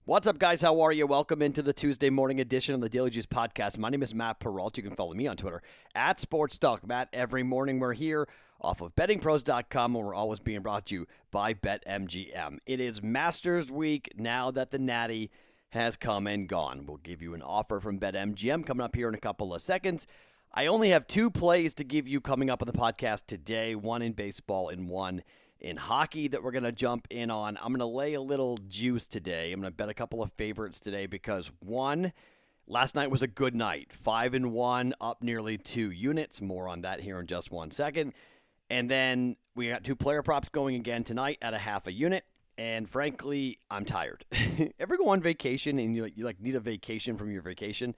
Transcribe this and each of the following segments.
What's up, guys? How are you? Welcome into the Tuesday morning edition of the Daily Juice Podcast. My name is Matt Perrault. You can follow me on Twitter at SportsTalk. Matt, every morning we're here off of BettingPros.com, and we're always being brought to you by BetMGM. It is Masters Week now that the Natty has come and gone. We'll give you an offer from BetMGM coming up here in a couple of seconds. I only have two plays to give you coming up on the podcast today, one in baseball and one in hockey that we're going to jump in on. I'm going to lay a little juice today. I'm going to bet a couple of favorites today because, one, last night was a good night. 5-1, up nearly 2 units. More on that here in just 1 second. And then we got two player props going again tonight at a half a unit. And frankly, I'm tired. Ever go on vacation and you need a vacation from your vacation?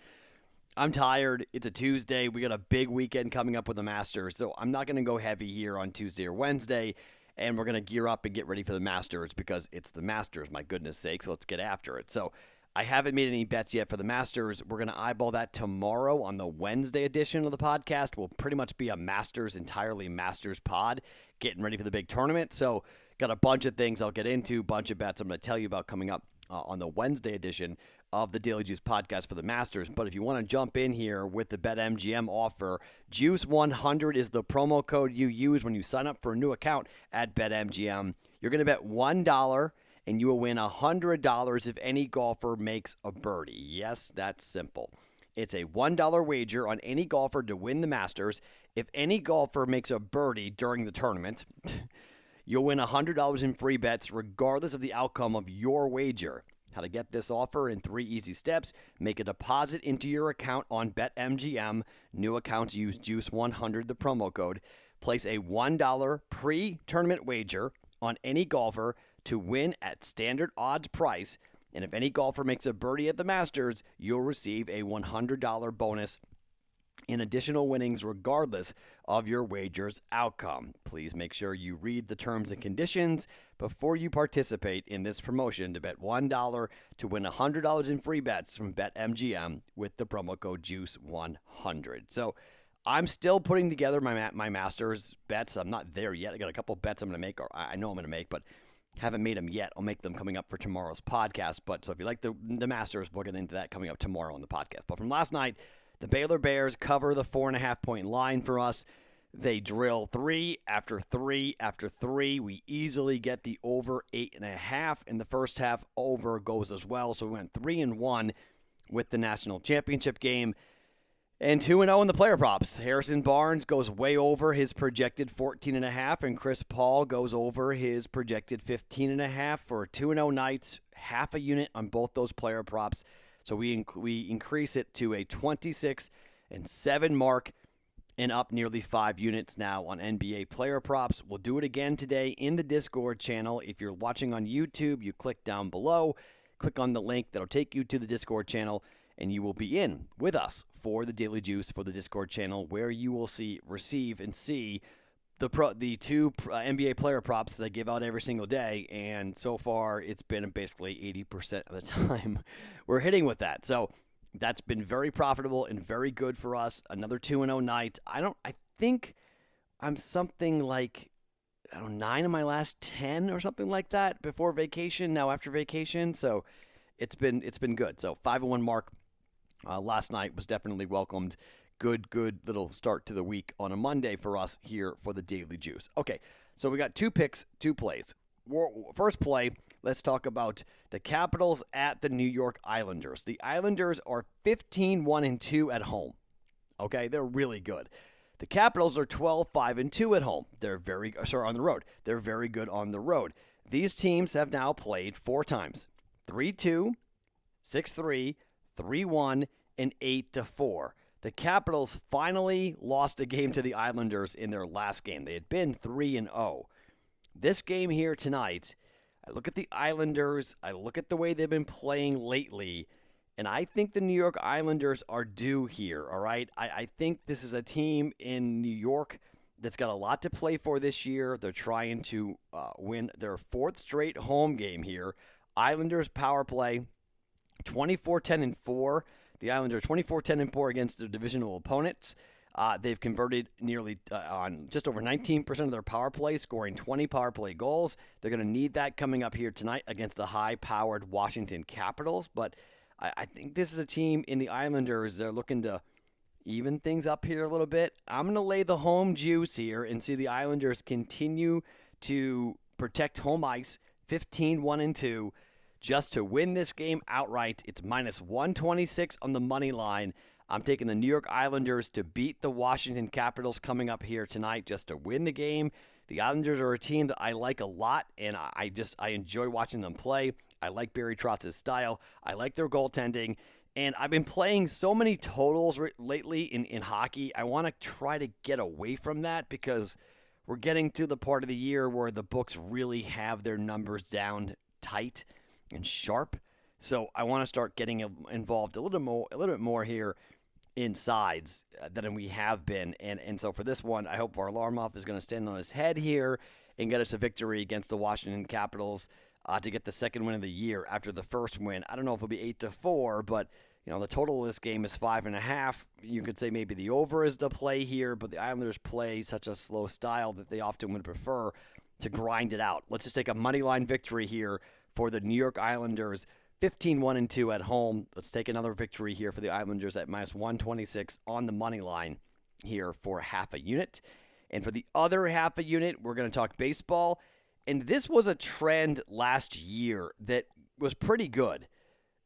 I'm tired. It's a Tuesday. We got a big weekend coming up with the Masters. So I'm not going to go heavy here on Tuesday or Wednesday. And we're going to gear up and get ready for the Masters because it's the Masters, my goodness sake. So let's get after it. So I haven't made any bets yet for the Masters. We're going to eyeball that tomorrow on the Wednesday edition of the podcast. Will pretty much be a entirely Masters pod, getting ready for the big tournament. So got a bunch of things I'll get into, bunch of bets I'm going to tell you about coming up on the Wednesday edition of the Daily Juice podcast for the Masters. But if you want to jump in here with the BetMGM offer, Juice100 is the promo code you use when you sign up for a new account at BetMGM. You're going to bet $1 and you will win $100 if any golfer makes a birdie. Yes, that's simple. It's a $1 wager on any golfer to win the Masters. If any golfer makes a birdie during the tournament, you'll win $100 in free bets regardless of the outcome of your wager. How to get this offer in 3 easy steps. Make a deposit into your account on BetMGM. New accounts use Juice100, the promo code. Place a $1 pre-tournament wager on any golfer to win at standard odds price. And if any golfer makes a birdie at the Masters, you'll receive a $100 bonus in additional winnings regardless of your wager's outcome. Please make sure you read the terms and conditions before you participate in this promotion to bet $1 to win $100 in free bets from BetMGM with the promo code JUICE100. So I'm still putting together my Masters bets. I'm not there yet. I got a couple bets I'm going to make, or I know I'm going to make, but haven't made them yet. I'll make them coming up for tomorrow's podcast. But so if you like the Masters, we'll get into that coming up tomorrow on the podcast. But from last night, the Baylor Bears cover the 4.5-point line for us. They drill 3 after 3 after 3. We easily get the over 8.5. In the first half, over goes as well. So we went 3-1 with the national championship game. And 2-0 in the player props. Harrison Barnes goes way over his projected 14.5, and Chris Paul goes over his projected 15.5 for a 2-0 night, half a unit on both those player props. So we increase it to a 26-7 mark and up nearly 5 units now on NBA player props. We'll do it again today in the Discord channel. If you're watching on YouTube, you click down below, click on the link that'll take you to the Discord channel, and you will be in with us for the Daily Juice for the Discord channel, where you will receive and see the two NBA player props that I give out every single day, and so far it's been basically 80% of the time we're hitting with that. So that's been very profitable and very good for us. Another 2-0 night. I think I'm something like 9 of my last 10 or something like that before vacation. Now after vacation, so it's been good. So 5-1 mark last night was definitely welcomed. Good little start to the week on a Monday for us here for the Daily Juice. Okay, so we got 2 picks, 2 plays. First play, let's talk about the Capitals at the New York Islanders. The Islanders are 15-1-2 at home. Okay, they're really good. The Capitals are 12-5-2 at home. On the road. They're very good on the road. These teams have now played 4 times. 3-2, 6-3, 3-1, and 8-4. The Capitals finally lost a game to the Islanders in their last game. They had been 3-0. This game here tonight, I look at the Islanders, I look at the way they've been playing lately, and I think the New York Islanders are due here, all right? I think this is a team in New York that's got a lot to play for this year. They're trying to win their 4th straight home game here. Islanders power play, 24-10-4. The Islanders 24-10-4 against their divisional opponents. They've converted nearly on just over 19% of their power play, scoring 20 power play goals. They're going to need that coming up here tonight against the high-powered Washington Capitals. But I think this is a team in the Islanders. They're looking to even things up here a little bit. I'm going to lay the home juice here and see the Islanders continue to protect home ice, 15-1-2, just to win this game outright. It's minus 126 on the money line. I'm taking the New York Islanders to beat the Washington Capitals coming up here tonight just to win the game. The Islanders are a team that I like a lot, and I enjoy watching them play. I like Barry Trotz's style. I like their goaltending. And I've been playing so many totals lately in hockey. I want to try to get away from that because we're getting to the part of the year where the books really have their numbers down tight and sharp. So I want to start getting involved a little bit more here in sides than we have been. And so for this one, I hope Varlamov is going to stand on his head here and get us a victory against the Washington Capitals to get the second win of the year after the first win. I don't know if it'll be 8-4, but the total of this game is 5.5. You could say maybe the over is the play here, but the Islanders play such a slow style that they often would prefer to grind it out. Let's just take a money line victory here for the New York Islanders, 15-1-2 at home. Let's take another victory here for the Islanders at minus 126 on the money line here for half a unit. And for the other half a unit, we're going to talk baseball. And this was a trend last year that was pretty good.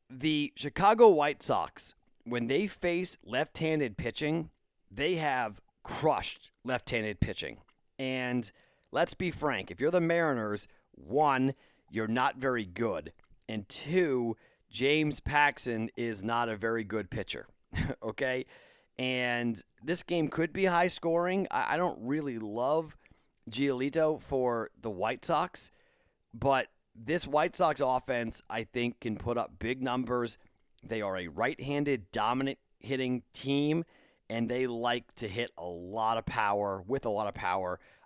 The Chicago White Sox, when they face left-handed pitching, they have crushed left-handed pitching. And let's be frank, if you're the Mariners, one, you're not very good. And two, James Paxton is not a very good pitcher. Okay? And this game could be high scoring. I don't really love Giolito for the White Sox, but this White Sox offense, I think, can put up big numbers. They are a right-handed dominant hitting team, and they like to hit a lot of power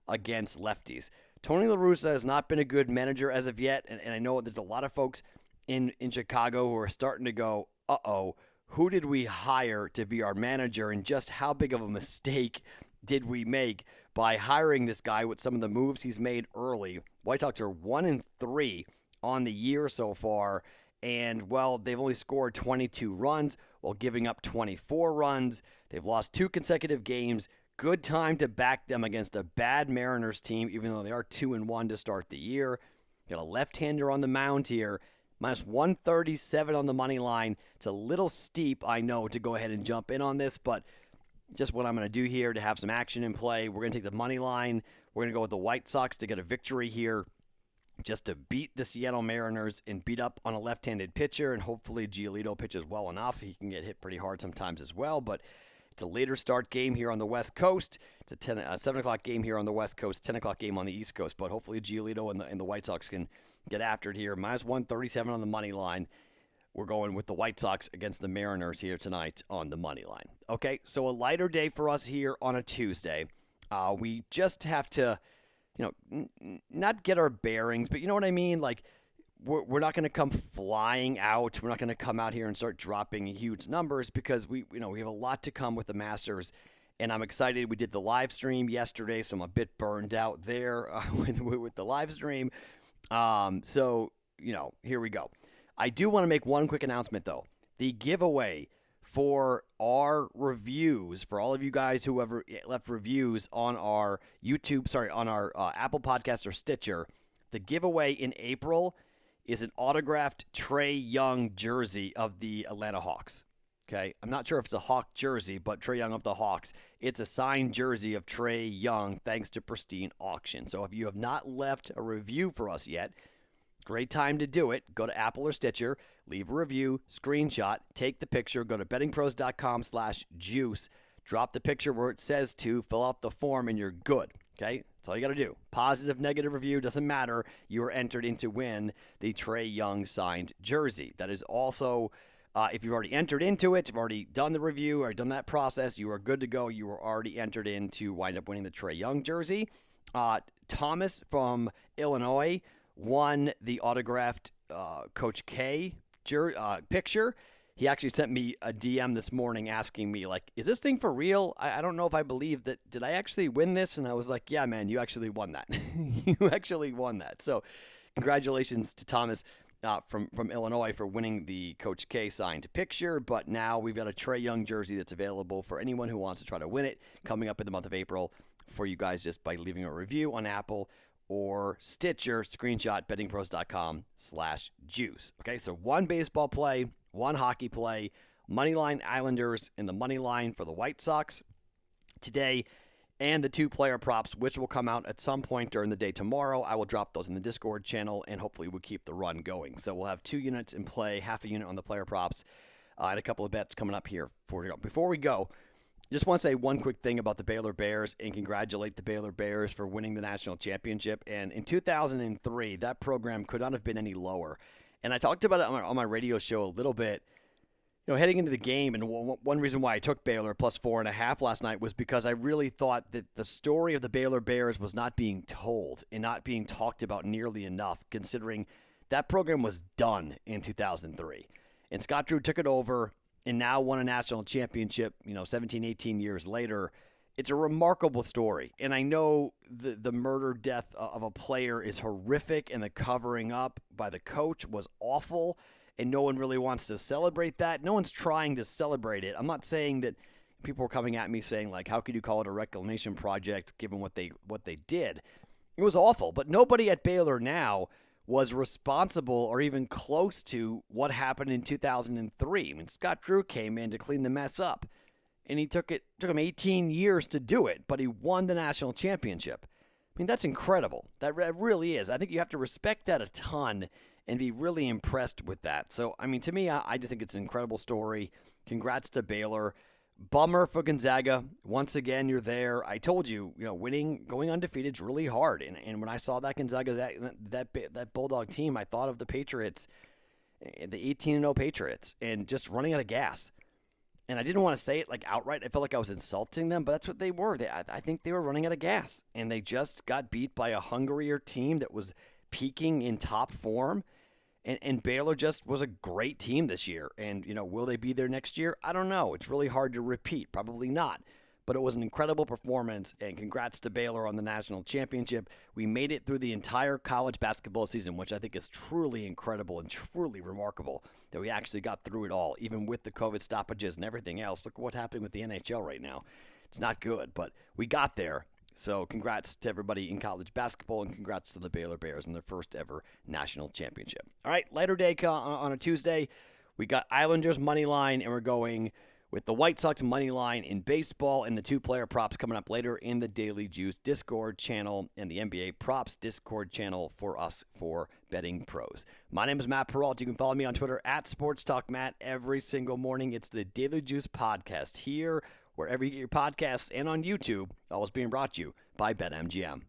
against lefties. Tony La Russa has not been a good manager as of yet, and I know there's a lot of folks in Chicago who are starting to go, uh-oh, who did we hire to be our manager, and just how big of a mistake did we make by hiring this guy with some of the moves he's made early. White Sox are 1-3 on the year so far, and, well, they've only scored 22 runs while giving up 24 runs. They've lost 2 consecutive games. Good time to back them against a bad Mariners team, even though they are 2-1 to start the year. Got a left-hander on the mound here. Minus 137 on the money line. It's a little steep, I know, to go ahead and jump in on this, but just what I'm going to do here to have some action in play. We're going to take the money line. We're going to go with the White Sox to get a victory here just to beat the Seattle Mariners and beat up on a left-handed pitcher, and hopefully Giolito pitches well enough. He can get hit pretty hard sometimes as well, but it's a later start game here on the West Coast. It's a 7 o'clock game here on the West Coast, 10 o'clock game on the East Coast, but hopefully Giolito and the White Sox can get after it here. Minus 137 on the money line. We're going with the White Sox against the Mariners here tonight on the money line. Okay, so a lighter day for us here on a Tuesday. We just have to, not get our bearings, but you know what I mean? Like, we're not going to come flying out. We're not going to come out here and start dropping huge numbers because we have a lot to come with the Masters, and I'm excited. We did the live stream yesterday, so I'm a bit burned out there with the live stream. So here we go. I do want to make one quick announcement, though. The giveaway for our reviews, for all of you guys who ever left reviews on our on our Apple Podcast or Stitcher, the giveaway in April is an autographed Trae Young jersey of the Atlanta Hawks. Okay, I'm not sure if it's a Hawk jersey, but Trae Young of the Hawks. It's a signed jersey of Trae Young thanks to Pristine Auction. So if you have not left a review for us yet, great time to do it. Go to Apple or Stitcher, leave a review, screenshot, take the picture, go to bettingpros.com/juice, drop the picture where it says to, fill out the form, and you're good. Okay? That's all you got to do. Positive, negative review, doesn't matter. You are entered in to win the Trae Young signed jersey. That is also, if you've already entered into it, you've already done the review or done that process, you are good to go. You are already entered in to wind up winning the Trae Young jersey. Thomas from Illinois won the autographed Coach K picture. he actually sent me a DM this morning asking me, like, is this thing for real? I don't know if I believe that. Did I actually win this? And I was like, yeah, man, you actually won that. You actually won that. So congratulations to Thomas from Illinois for winning the Coach K signed picture. But now we've got a Trae Young jersey that's available for anyone who wants to try to win it coming up in the month of April for you guys just by leaving a review on Apple or Stitcher. Screenshot bettingpros.com/juice. Okay, so one baseball play, one hockey play, Moneyline Islanders and the money line for the White Sox today, and the 2 player props, which will come out at some point during the day tomorrow. I will drop those in the Discord channel, and hopefully we'll keep the run going. So we'll have 2 units in play, half a unit on the player props, and a couple of bets coming up here. Before we go, just want to say one quick thing about the Baylor Bears and congratulate the Baylor Bears for winning the national championship. And in 2003, that program could not have been any lower. And I talked about it on my radio show a little bit, heading into the game. And one reason why I took Baylor plus 4.5 last night was because I really thought that the story of the Baylor Bears was not being told and not being talked about nearly enough, considering that program was done in 2003. And Scott Drew took it over and now won a national championship, 17, 18 years later. It's a remarkable story. And I know the murder death of a player is horrific, and the covering up by the coach was awful, and no one really wants to celebrate that. No one's trying to celebrate it. I'm not saying that people were coming at me saying, like, how could you call it a reclamation project given what they did? It was awful, but nobody at Baylor now was responsible or even close to what happened in 2003. I mean, Scott Drew came in to clean the mess up, and it took him 18 years to do it, but he won the national championship. I mean, that's incredible. That really is. I think you have to respect that a ton and be really impressed with that. So, I mean, to me, I just think it's an incredible story. Congrats to Baylor. Bummer for Gonzaga. Once again, you're there. I told you, winning, going undefeated is really hard. And when I saw that Gonzaga, that Bulldog team, I thought of the Patriots, the 18-0 Patriots, and just running out of gas. And I didn't want to say it like outright. I felt like I was insulting them, but that's what they were. I think they were running out of gas, and they just got beat by a hungrier team that was peaking in top form. And Baylor just was a great team this year. And, will they be there next year? I don't know. It's really hard to repeat. Probably not. But it was an incredible performance, and congrats to Baylor on the national championship. We made it through the entire college basketball season, which I think is truly incredible and truly remarkable that we actually got through it all, even with the COVID stoppages and everything else. Look what's happening with the NHL right now. It's not good, but we got there. So congrats to everybody in college basketball, and congrats to the Baylor Bears in their first ever national championship. All right, lighter day on a Tuesday. We got Islanders money line, and we're going with the White Sox money line in baseball, and the 2 player props coming up later in the Daily Juice Discord channel and the NBA Props Discord channel for us for Betting Pros. My name is Matt Perrault. You can follow me on Twitter at SportsTalkMatt every single morning. It's the Daily Juice podcast here, wherever you get your podcasts, and on YouTube, always being brought to you by BetMGM.